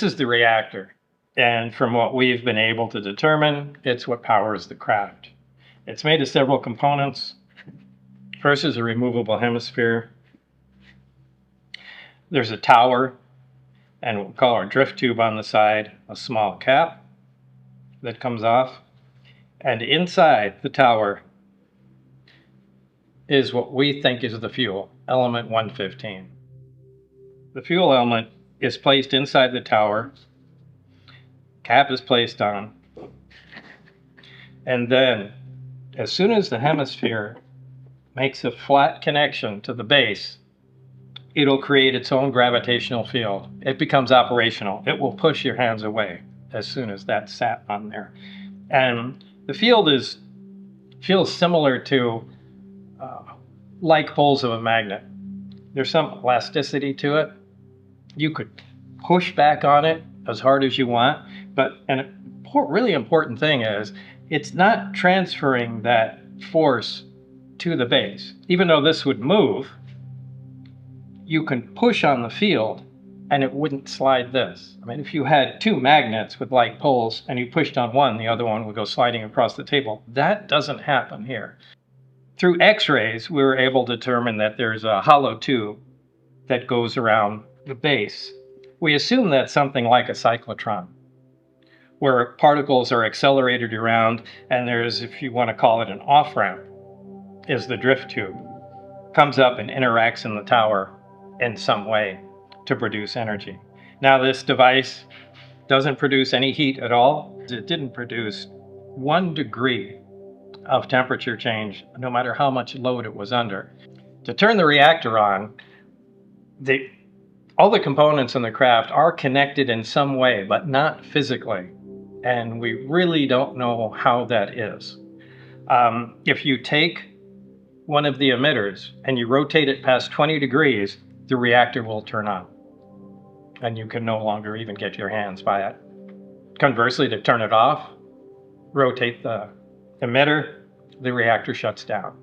This is the reactor, and from what we've been able to determine, it's what powers the craft. It's made of several components. First is a removable hemisphere. There's a tower, and we'll call our drift tube on the side, a small cap that comes off. And inside the tower is what we think is the fuel, element 115. The fuel element is placed inside the tower, cap is placed on, and then as soon as the hemisphere makes a flat connection to the base, it'll create its own gravitational field. It becomes operational. It will push your hands away as soon as that's sat on there. And the field feels similar to like poles of a magnet. There's some elasticity to it. You could push back on it as hard as you want, but really important thing is it's not transferring that force to the base. Even though this would move, you can push on the field and it wouldn't slide this. I mean, if you had two magnets with like poles and you pushed on one, the other one would go sliding across the table. That doesn't happen here. Through X-rays, we were able to determine that there's a hollow tube that goes around the base. We assume that's something like a cyclotron, where particles are accelerated around, and there's, if you want to call it an off-ramp, is the drift tube. Comes up and interacts in the tower in some way to produce energy. Now, this device doesn't produce any heat at all. It didn't produce 1 degree of temperature change, no matter how much load it was under. To turn the reactor on, all the components in the craft are connected in some way, but not physically. And we really don't know how that is. If you take one of the emitters and you rotate it past 20 degrees, the reactor will turn on. And you can no longer even get your hands by it. Conversely, to turn it off, rotate the emitter, the reactor shuts down.